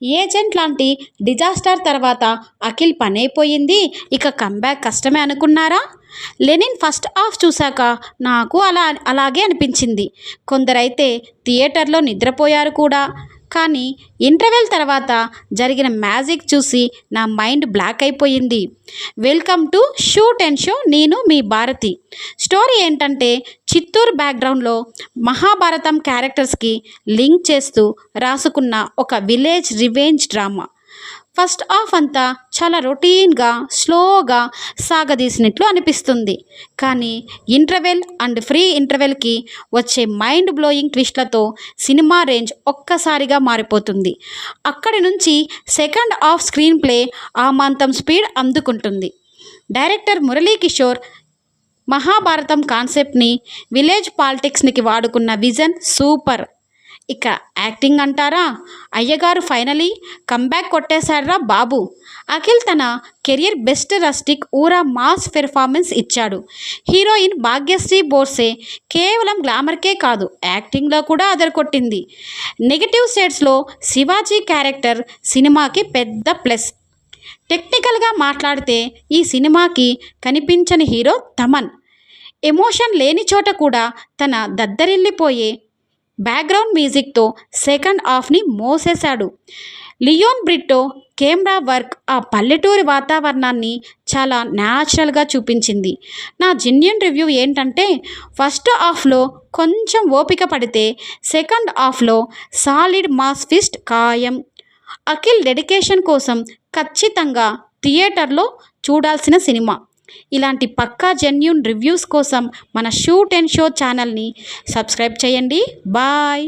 Agent లాంటి disaster తర్వాత అఖిల్ పనైపోయింది, ఇక కంబ్యాక్ కష్టమే అనుకున్నారా? లెనిన్ ఫస్ట్ హాఫ్ చూశాక నాకు అలాగే అనిపించింది. కొందరైతే థియేటర్లో నిద్రపోయారు కూడా. కానీ ఇంటర్వెల్ తర్వాత జరిగిన మ్యాజిక్ చూసి నా మైండ్ బ్లాక్ అయిపోయింది. Welcome to shoot and show, నేను మీ భారతి. స్టోరీ ఏంటంటే, చిత్తూరు బ్యాక్గ్రౌండ్లో మహాభారతం క్యారెక్టర్స్కి లింక్ చేస్తూ రాసుకున్న ఒక village revenge drama. First half అంతా చాలా రొటీన్గా స్లోగా సాగదీసినట్లు అనిపిస్తుంది. కానీ ఇంటర్వెల్ అండ్ ఫ్రీ ఇంటర్వెల్కి వచ్చే మైండ్ బ్లోయింగ్ ట్విస్ట్లతో సినిమా రేంజ్ ఒక్కసారిగా మారిపోతుంది. అక్కడి నుంచి సెకండ్ హాఫ్ స్క్రీన్ ప్లే ఆమాంతం స్పీడ్ అందుకుంటుంది. డైరెక్టర్ మురళీకిషోర్ మహాభారతం కాన్సెప్ట్ని విలేజ్ పాలిటిక్స్కి వాడుకున్న విజన్ సూపర్. ఇక యాక్టింగ్ అంటారా, అయ్యగారు ఫైనలీ కంబ్యాక్ కొట్టేశాడ్రా బాబు. అఖిల్ తన కెరియర్ బెస్ట్ రస్టిక్ ఊరా మాస్ పెర్ఫార్మెన్స్ ఇచ్చాడు. హీరోయిన్ భాగ్యశ్రీ బోర్సే కేవలం గ్లామర్కే కాదు, యాక్టింగ్లో కూడా అదరకొట్టింది. నెగిటివ్ షేడ్స్లో శివాజీ క్యారెక్టర్ సినిమాకి పెద్ద ప్లస్. టెక్నికల్గా మాట్లాడితే ఈ సినిమాకి కనిపించని హీరో తమన్. ఎమోషన్ లేని చోట కూడా తన దద్దరిల్లిపోయే బ్యాక్గ్రౌండ్ మ్యూజిక్తో సెకండ్ హాఫ్ని మోసేశాడు. లియోన్ బ్రిట్టో కెమెరా వర్క్ ఆ పల్లెటూరి వాతావరణాన్ని చాలా న్యాచురల్గా చూపించింది. నా జెన్యూన్ రివ్యూ ఏంటంటే, ఫస్ట్ హాఫ్లో కొంచెం ఓపిక పడితే సెకండ్ హాఫ్లో సాలిడ్ మాస్ ట్విస్ట్ ఖాయం. అఖిల్ డెడికేషన్ కోసం ఖచ్చితంగా థియేటర్లో చూడాల్సిన సినిమా. ఇలాంటి పక్కా జెన్యూన్ రివ్యూస్ కోసం మన షూట్ అండ్ షో ఛానల్ని సబ్స్క్రైబ్ చేయండి. బాయ్.